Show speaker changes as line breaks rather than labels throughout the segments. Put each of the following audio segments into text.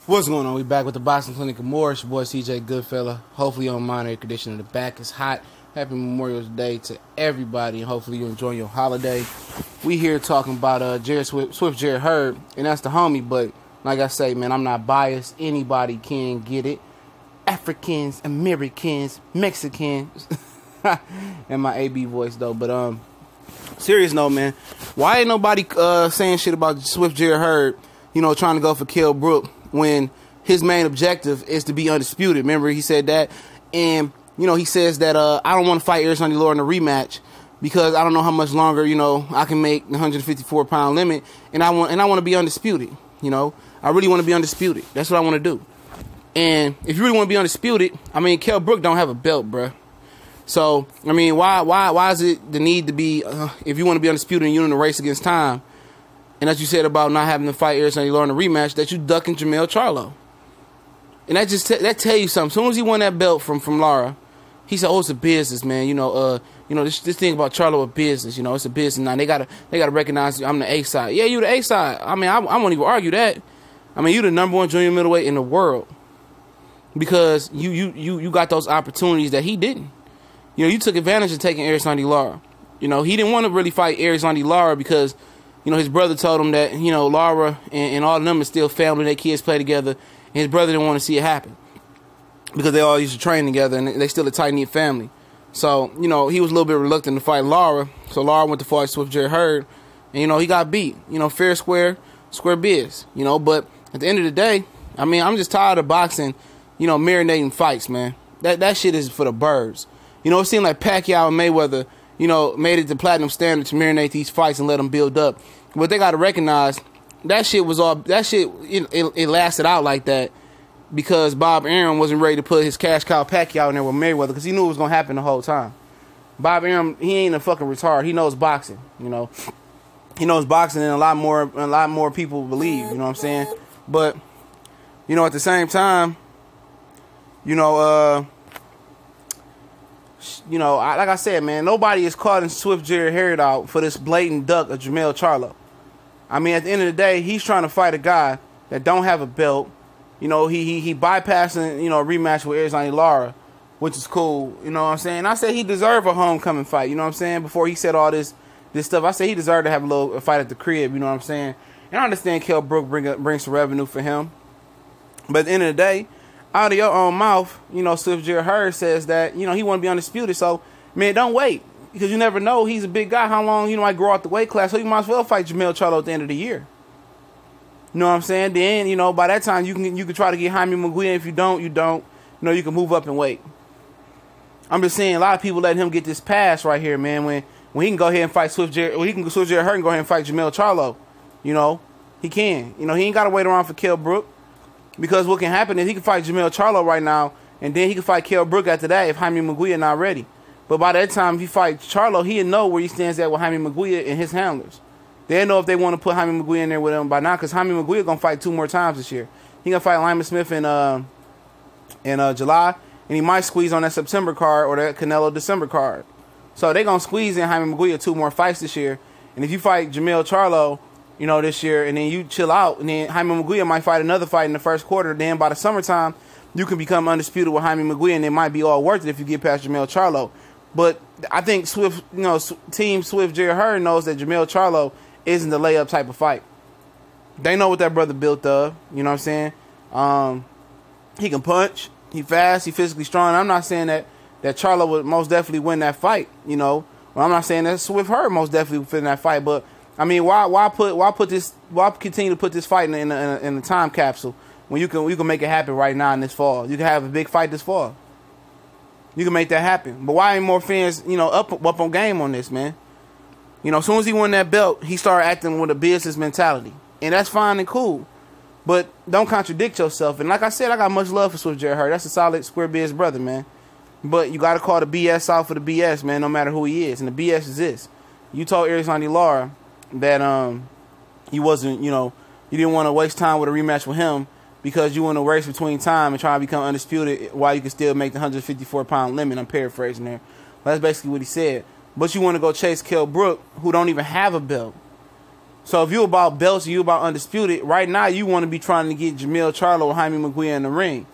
What's going on? We back with the Boxing Clinic of more. It's your boy CJ Goodfella. Hopefully you're on minor air conditioning. The back is hot. Happy Memorial Day to everybody, and hopefully you're enjoying your holiday. We here talking about Jarrett Swift Jarrett Hurd, and that's the homie. But like I say, man, I'm not biased. Anybody can get it. Africans, Americans, Mexicans, and my AB voice though. But serious note, man. Why ain't nobody saying shit about Swift Jarrett Hurd? You know, trying to go for Kell Brook when his main objective is to be undisputed. Remember, he said that, and you know, he says that I don't want to fight Jarrett in a rematch because I don't know how much longer, you know, I can make the 154-pound limit, and I want to be undisputed. You know, I really want to be undisputed. That's what I want to do. And if you really want to be undisputed, I mean, Kell Brook don't have a belt, bruh. So I mean, why is it the need to be if you want to be undisputed and you're in a race against time? And as you said about not having to fight Jarrett in a rematch, that you ducking Jermell Charlo. And that just that tell you something. As soon as he won that belt from Lara, he said, "Oh, it's a business, man. You know, this thing about Charlo a business. You know, it's a business. Now they gotta recognize I'm the A side. Yeah, you the A side. I mean, I won't even argue that. I mean, you the #1 junior middleweight in the world because you got those opportunities that he didn't. You know, you took advantage of taking Jarrett Lara. You know, he didn't want to really fight Jarrett Lara because, you know, his brother told him that, you know, Lara and all of them is still family. Their kids play together. And his brother didn't want to see it happen because they all used to train together and they still a tight-knit family. So, you know, he was a little bit reluctant to fight Lara. So Lara went to fight Swift Jarrett Hurd. And, you know, he got beat. You know, fair, square biz. You know, but at the end of the day, I mean, I'm just tired of boxing, you know, marinating fights, man. That shit is for the birds. You know, it seemed like Pacquiao and Mayweather, you know, made it the platinum standard to marinate these fights and let them build up. But they got to recognize that shit was all, that shit, it lasted out like that because Bob Arum wasn't ready to put his cash cow Pacquiao in there with Mayweather because he knew it was going to happen the whole time. Bob Arum, he ain't a fucking retard. He knows boxing, you know. He knows boxing and a lot more people believe, you know what I'm saying? But, you know, at the same time, you know, like I said, man, nobody is calling Swift Jarrett Hurd out for this blatant duck of Jermell Charlo. I mean, at the end of the day, he's trying to fight a guy that don't have a belt. You know, he bypassing, you know, a rematch with Jarrett Lara, which is cool. You know what I'm saying? I said he deserved a homecoming fight. You know what I'm saying? Before he said all this stuff, I said he deserved to have a fight at the crib. You know what I'm saying? And I understand Kell Brook bring some revenue for him, but at the end of the day, out of your own mouth, you know, Swift Jarrett Hurd says that, you know, he want to be undisputed. So, man, don't wait. Because you never know. He's a big guy. How long, you know, might grow out the weight class. So you might as well fight Jermell Charlo at the end of the year. You know what I'm saying? Then, you know, by that time, you can try to get Jaime Munguia. If you don't. You know, you can move up and wait. I'm just saying, a lot of people let him get this pass right here, man. When he can go ahead and fight Swift Jarrett Hurd and go ahead and fight Jermell Charlo. You know, he can. You know, he ain't got to wait around for Kell Brook. Because what can happen is he can fight Jermell Charlo right now, and then he can fight Kell Brook after that if Jaime Munguia not ready. But by that time, if he fights Charlo, he'll know where he stands at with Jaime Munguia and his handlers. They'll know if they want to put Jaime Munguia in there with him by now, because Jaime Munguia going to fight 2 more times this year. He going to fight Lyman Smith in July, and he might squeeze on that September card or that Canelo December card. So they're going to squeeze in Jaime Munguia 2 more fights this year. And if you fight Jermell Charlo, you know, this year, and then you chill out, and then Jaime Munguia might fight another fight in the first quarter. Then by the summertime, you can become undisputed with Jaime Munguia, and it might be all worth it if you get past Jermell Charlo. But I think Team Swift Jarrett Hurd knows that Jermell Charlo isn't the layup type of fight. They know what that brother built up. You know what I'm saying? He can punch. He fast. He physically strong. I'm not saying that Charlo would most definitely win that fight. You know, well, I'm not saying that Swift Hurd most definitely would win that fight, but I mean, why continue to put this fight in the time capsule when you can make it happen right now in this fall? You can have a big fight this fall. You can make that happen. But why ain't more fans, you know, up on game on this, man? You know, as soon as he won that belt, he started acting with a business mentality, and that's fine and cool. But don't contradict yourself. And like I said, I got much love for Swift Jarrett Hurd. That's a solid square biz brother, man. But you got to call the BS out for the BS, man. No matter who he is, and the BS is this: you told Jarrett Lara that he wasn't, you know, you didn't want to waste time with a rematch with him because you want to race between time and try to become undisputed while you can still make the 154-pound limit. I'm paraphrasing there. That's basically what he said. But you want to go chase Kell Brook, who don't even have a belt. So if you about belts, you about undisputed, right now you want to be trying to get Jermell, Charlo, or Jaime Munguia in the ring.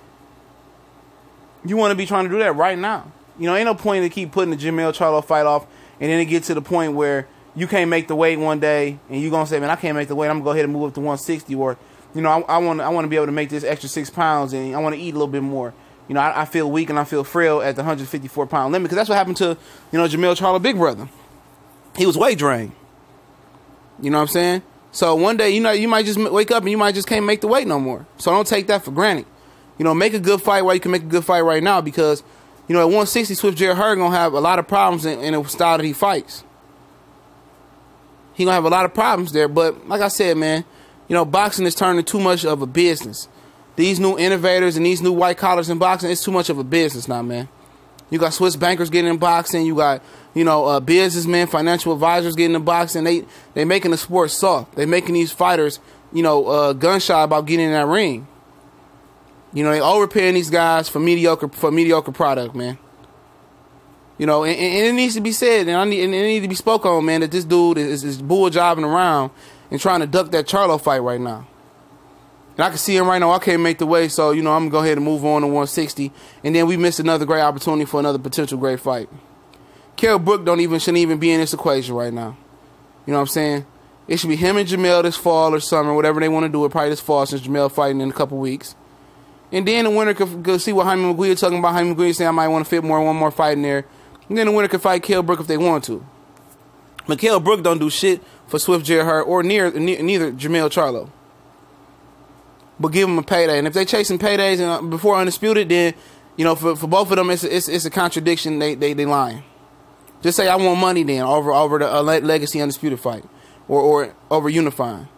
You want to be trying to do that right now. You know, ain't no point to keep putting the Jermell, Charlo fight off, and then it get to the point where you can't make the weight one day, and you gonna say, man, I can't make the weight. I'm gonna go ahead and move up to 160, or you know, I want to be able to make this extra 6 pounds, and I want to eat a little bit more. You know, I feel weak and I feel frail at the 154-pound limit, because that's what happened to, you know, Jermell Charlo, big brother. He was weight drained. You know what I'm saying? So one day, you know, you might just wake up and you might just can't make the weight no more. So don't take that for granted. You know, make a good fight while you can make a good fight right now, because, you know, at 160, Swift Jarrett Hurd going to have a lot of problems in the style that he fights. He going to have a lot of problems there. But like I said, man, you know, boxing is turning too much of a business. These new innovators and these new white collars in boxing, it's too much of a business now, man. You got Swiss bankers getting in boxing. You got, you know, businessmen, financial advisors getting in boxing. They making the sport soft. They making these fighters, you know, gun shy about getting in that ring. You know, they overpaying these guys for mediocre product, man. You know, and it needs to be said, and it needs to be spoken on, man, that this dude is bull jobbing around and trying to duck that Charlo fight right now. And I can see him right now. I can't make the weight, so, you know, I'm going to go ahead and move on to 160. And then we missed another great opportunity for another potential great fight. Kell Brook shouldn't even be in this equation right now. You know what I'm saying? It should be him and Jermell this fall or summer, whatever they want to do it, probably this fall, since Jermell fighting in a couple weeks. And then the winner could see what Jaime Munguia talking about. Jaime Munguia saying I might want to fit one more fight in there. And then the winner could fight Kell Brook if they want to. But Kell Brook don't do shit for Swift Jarrett Hurd or neither Jermell Charlo. But give them a payday. And if they chasing paydays and before undisputed, then, you know, for both of them, it's a contradiction. They lying. Just say I want money then over the legacy undisputed fight or over unifying,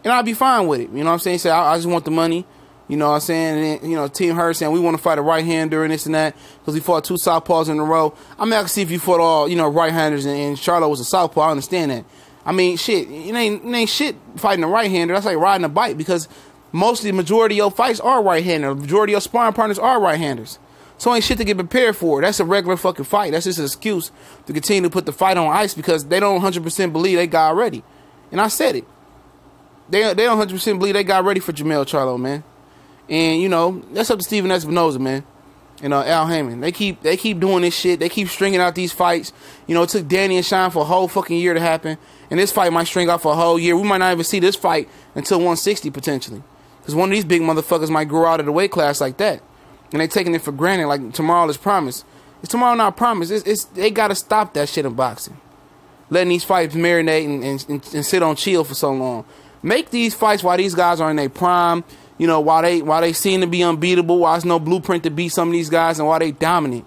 and I'll be fine with it. You know what I'm saying? Say I just want the money. You know what I'm saying? And then, you know, Team Hurd saying we want to fight a right-hander and this and that because we fought 2 southpaws in a row. I mean, I can see if you fought all, you know, right-handers and Charlo was a southpaw. I understand that. I mean, shit, it ain't shit fighting a right-hander. That's like riding a bike, because mostly the majority of your fights are right-handed. The majority of your sparring partners are right-handers. So ain't shit to get prepared for. That's a regular fucking fight. That's just an excuse to continue to put the fight on ice because they don't 100% believe they got ready. And I said it. They don't 100% believe they got ready for Jermell Charlo, man. And, you know, that's up to Steven Espinoza, man. And Al Heyman. They keep doing this shit. They keep stringing out these fights. You know, it took Danny and Sean for a whole fucking year to happen. And this fight might string out for a whole year. We might not even see this fight until 160 potentially. Because one of these big motherfuckers might grow out of the weight class like that. And they taking it for granted like tomorrow is promised. Is tomorrow not promised? They got to stop that shit in boxing. Letting these fights marinate and sit on chill for so long. Make these fights while these guys are in their prime. You know, while they seem to be unbeatable, while there's no blueprint to beat some of these guys, and while they dominant.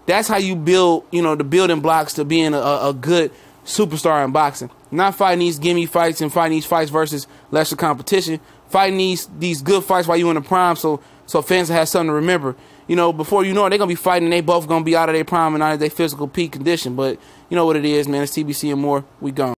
That's how you build, you know, the building blocks to being a good superstar in boxing. Not fighting these gimme fights and fighting these fights versus lesser competition. Fighting these good fights while you're in the prime so fans will have something to remember. You know, before you know it, they're going to be fighting and they both going to be out of their prime and out of their physical peak condition. But you know what it is, man. It's TBC and more. We gone.